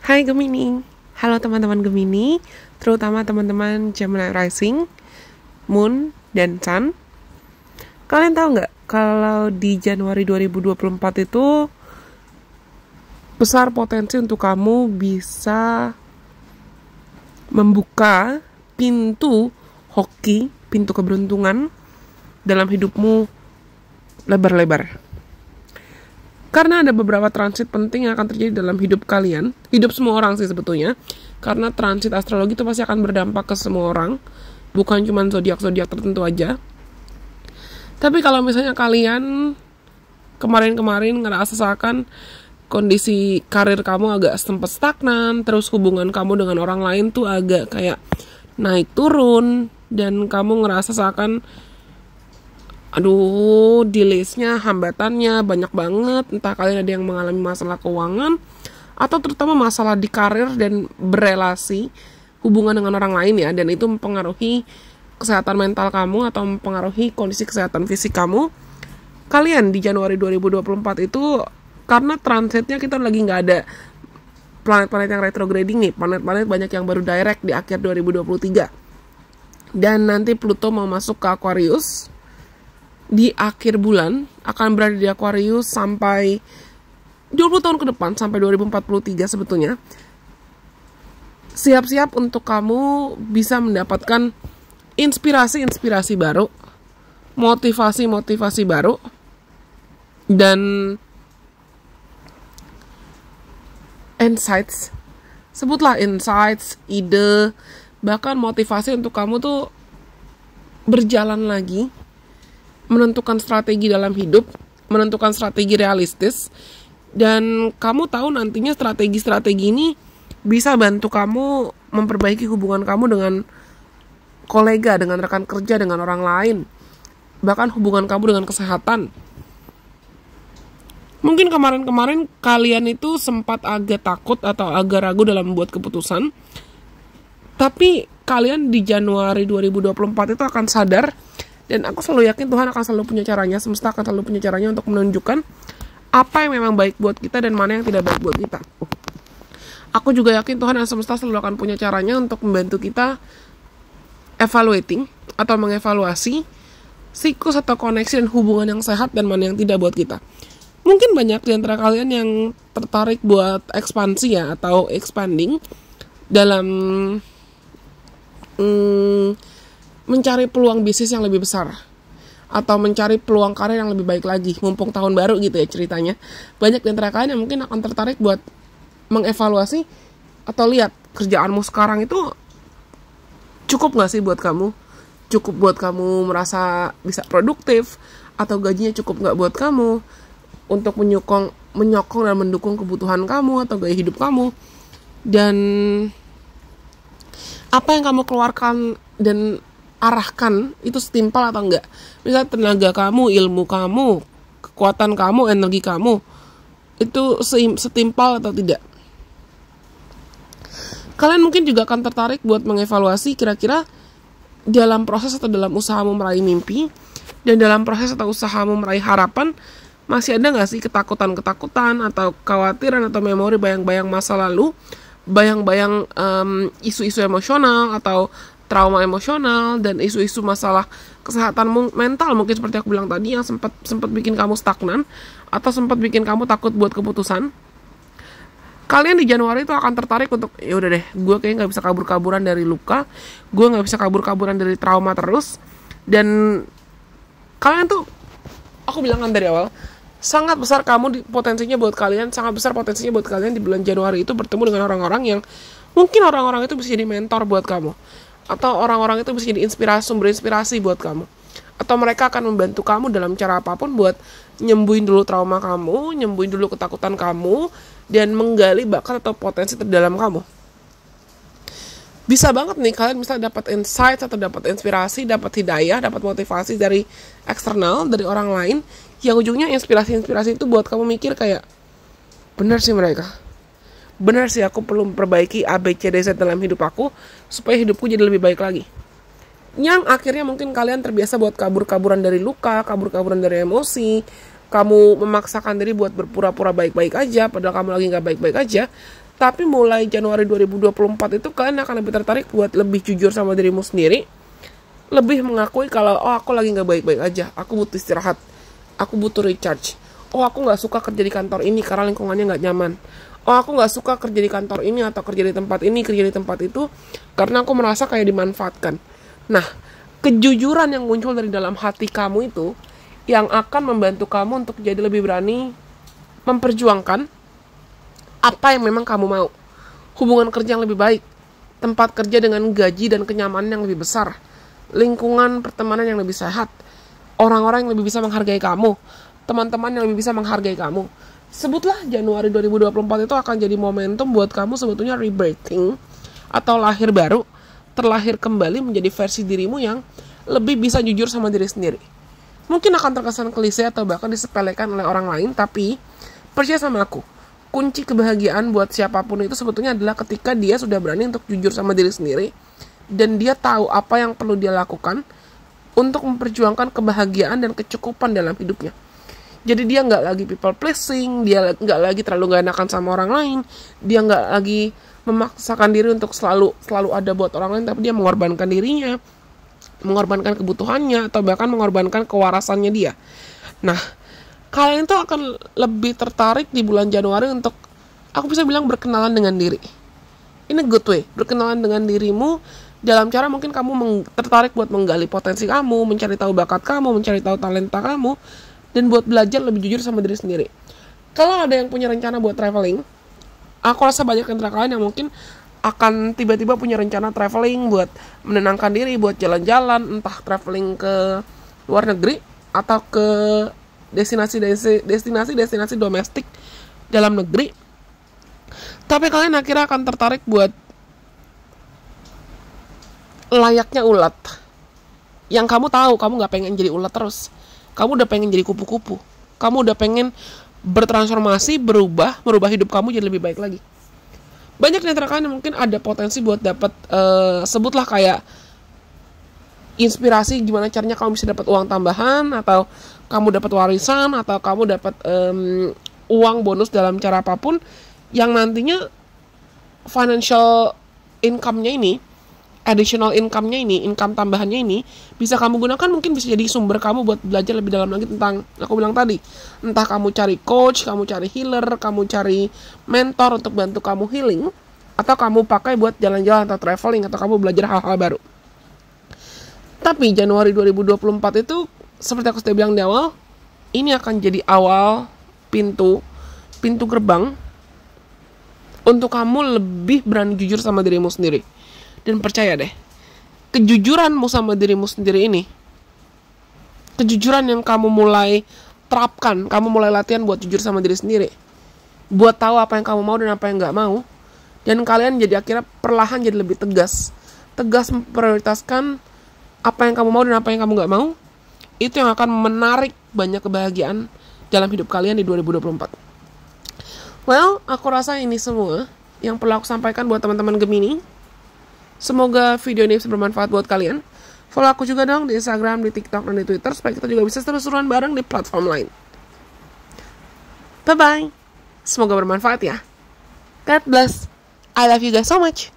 Hai Gemini, halo teman-teman Gemini, terutama teman-teman Gemini Rising, Moon, dan Sun. Kalian tahu nggak kalau di Januari 2024 itu besar potensi untuk kamu bisa membuka pintu hoki, pintu keberuntungan dalam hidupmu lebar-lebar. Karena ada beberapa transit penting yang akan terjadi dalam hidup kalian, hidup semua orang sih sebetulnya. Karena transit astrologi itu pasti akan berdampak ke semua orang, bukan cuma zodiak-zodiak tertentu aja. Tapi kalau misalnya kalian kemarin-kemarin ngerasa seakan kondisi karir kamu agak sempat stagnan, terus hubungan kamu dengan orang lain tuh agak kayak naik turun, dan kamu ngerasa seakan delays-nya, hambatannya banyak banget. Entah kalian ada yang mengalami masalah keuangan, atau terutama masalah di karir dan berelasi, hubungan dengan orang lain ya. Dan itu mempengaruhi kesehatan mental kamu, atau mempengaruhi kondisi kesehatan fisik kamu. Kalian di Januari 2024 itu, karena transitnya kita lagi gak ada planet-planet yang retrograding nih. Planet-planet banyak yang baru direct di akhir 2023. Dan nanti Pluto mau masuk ke Aquarius di akhir bulan, akan berada di Aquarius sampai 20 tahun ke depan, sampai 2043 sebetulnya. Siap-siap untuk kamu bisa mendapatkan inspirasi-inspirasi baru, motivasi-motivasi baru, dan insights. Sebutlah insights, ide, bahkan motivasi untuk kamu tuh berjalan lagi, menentukan strategi dalam hidup, menentukan strategi realistis, dan kamu tahu nantinya strategi-strategi ini bisa bantu kamu memperbaiki hubungan kamu dengan kolega, dengan rekan kerja, dengan orang lain, bahkan hubungan kamu dengan kesehatan. Mungkin kemarin-kemarin kalian itu sempat agak takut atau agak ragu dalam membuat keputusan, tapi kalian di Januari 2024 itu akan sadar. Dan aku selalu yakin Tuhan akan selalu punya caranya, semesta akan selalu punya caranya untuk menunjukkan apa yang memang baik buat kita dan mana yang tidak baik buat kita. Aku juga yakin Tuhan dan semesta selalu akan punya caranya untuk membantu kita evaluating atau mengevaluasi siklus atau koneksi dan hubungan yang sehat dan mana yang tidak buat kita. Mungkin banyak di antara kalian yang tertarik buat ekspansi ya, atau expanding dalam mencari peluang bisnis yang lebih besar, atau mencari peluang karir yang lebih baik lagi, mumpung tahun baru gitu ya ceritanya. Banyak di antara kalian yang mungkin akan tertarik buat mengevaluasi atau lihat kerjaanmu sekarang itu cukup gak sih buat kamu, cukup buat kamu merasa bisa produktif, atau gajinya cukup gak buat kamu untuk menyokong dan mendukung kebutuhan kamu atau gaya hidup kamu, dan apa yang kamu keluarkan dan arahkan itu setimpal atau enggak. Misal tenaga kamu, ilmu kamu, kekuatan kamu, energi kamu itu setimpal atau tidak. Kalian mungkin juga akan tertarik buat mengevaluasi kira-kira dalam proses atau dalam usahamu meraih mimpi, dan dalam proses atau usahamu meraih harapan, masih ada gak sih ketakutan-ketakutan atau kekhawatiran atau memori bayang-bayang masa lalu, bayang-bayang isu-isu emosional atau trauma emosional, dan isu-isu masalah kesehatan mental mungkin seperti aku bilang tadi, yang sempat bikin kamu stagnan atau sempat bikin kamu takut buat keputusan. Kalian di Januari itu akan tertarik untuk, ya udah deh, gue kayaknya nggak bisa kabur-kaburan dari luka, gue nggak bisa kabur-kaburan dari trauma terus. Dan kalian tuh, aku bilang kan dari awal, sangat besar potensinya buat kalian, sangat besar potensinya buat kalian di bulan Januari itu bertemu dengan orang-orang yang mungkin orang-orang itu bisa jadi mentor buat kamu, atau orang-orang itu bisa jadi sumber inspirasi buat kamu, atau mereka akan membantu kamu dalam cara apapun buat nyembuhin dulu trauma kamu, nyembuhin dulu ketakutan kamu, dan menggali bakat atau potensi terdalam kamu. Bisa banget nih kalian misalnya dapat insight atau dapat inspirasi, dapat hidayah, dapat motivasi dari eksternal, dari orang lain, yang ujungnya inspirasi-inspirasi itu buat kamu mikir kayak, benar sih mereka, benar sih aku perlu memperbaiki A, B, C, D, Z dalam hidup aku supaya hidupku jadi lebih baik lagi. Yang akhirnya mungkin kalian terbiasa buat kabur-kaburan dari luka, kabur-kaburan dari emosi, kamu memaksakan diri buat berpura-pura baik-baik aja padahal kamu lagi gak baik-baik aja. Tapi mulai Januari 2024 itu kalian akan lebih tertarik buat lebih jujur sama dirimu sendiri. Lebih mengakui kalau, oh aku lagi gak baik-baik aja, aku butuh istirahat, aku butuh recharge. Oh aku gak suka kerja di kantor ini karena lingkungannya gak nyaman. Oh aku gak suka kerja di kantor ini atau kerja di tempat ini, kerja di tempat itu karena aku merasa kayak dimanfaatkan. Nah, kejujuran yang muncul dari dalam hati kamu itu yang akan membantu kamu untuk jadi lebih berani memperjuangkan apa yang memang kamu mau. Hubungan kerja yang lebih baik, tempat kerja dengan gaji dan kenyamanan yang lebih besar, lingkungan pertemanan yang lebih sehat, orang-orang yang lebih bisa menghargai kamu, teman-teman yang lebih bisa menghargai kamu. Sebutlah Januari 2024 itu akan jadi momentum buat kamu sebetulnya rebirthing atau lahir baru, terlahir kembali menjadi versi dirimu yang lebih bisa jujur sama diri sendiri. Mungkin akan terkesan klise atau bahkan disepelekan oleh orang lain, tapi percaya sama aku, kunci kebahagiaan buat siapapun itu sebetulnya adalah ketika dia sudah berani untuk jujur sama diri sendiri dan dia tahu apa yang perlu dia lakukan untuk memperjuangkan kebahagiaan dan kecukupan dalam hidupnya. Jadi dia nggak lagi people pleasing, dia nggak lagi terlalu nggak enakan sama orang lain, dia nggak lagi memaksakan diri untuk selalu ada buat orang lain, tapi dia mengorbankan dirinya, mengorbankan kebutuhannya, atau bahkan mengorbankan kewarasannya dia. Nah, kalian tuh akan lebih tertarik di bulan Januari untuk, aku bisa bilang, berkenalan dengan diri. Ini good way, berkenalan dengan dirimu dalam cara mungkin kamu tertarik buat menggali potensi kamu, mencari tahu bakat kamu, mencari tahu talenta kamu, dan buat belajar lebih jujur sama diri sendiri. Kalau ada yang punya rencana buat traveling, aku rasa banyak antara kalian yang mungkin akan tiba-tiba punya rencana traveling buat menenangkan diri, buat jalan-jalan, entah traveling ke luar negeri atau ke destinasi domestik dalam negeri. Tapi kalian akhirnya akan tertarik buat layaknya ulat. Yang kamu tahu, kamu gak pengen jadi ulat terus. Kamu udah pengen jadi kupu-kupu. Kamu udah pengen bertransformasi, merubah hidup kamu jadi lebih baik lagi. Banyak di antara kalian yang mungkin ada potensi buat dapat, sebutlah kayak inspirasi gimana caranya kamu bisa dapat uang tambahan, atau kamu dapat warisan, atau kamu dapat uang bonus dalam cara apapun yang nantinya financial income-nya ini, additional income-nya ini, income tambahannya ini bisa kamu gunakan, mungkin bisa jadi sumber kamu buat belajar lebih dalam lagi tentang, aku bilang tadi, entah kamu cari coach, kamu cari healer, kamu cari mentor untuk bantu kamu healing, atau kamu pakai buat jalan-jalan atau traveling, atau kamu belajar hal-hal baru. Tapi Januari 2024 itu, seperti aku sudah bilang di awal, ini akan jadi awal pintu gerbang untuk kamu lebih berani jujur sama dirimu sendiri. Dan percaya deh, kejujuranmu sama dirimu sendiri ini, kejujuran yang kamu mulai terapkan, kamu mulai latihan buat jujur sama diri sendiri, buat tahu apa yang kamu mau dan apa yang gak mau, dan kalian jadi akhirnya perlahan jadi lebih tegas memprioritaskan apa yang kamu mau dan apa yang kamu gak mau, itu yang akan menarik banyak kebahagiaan dalam hidup kalian di 2024. Well, aku rasa ini semua yang perlu aku sampaikan buat teman-teman Gemini. Semoga video ini bisa bermanfaat buat kalian. Follow aku juga dong di Instagram, di TikTok, dan di Twitter, supaya kita juga bisa seru-seruan bareng di platform lain. Bye-bye. Semoga bermanfaat ya. God bless. I love you guys so much.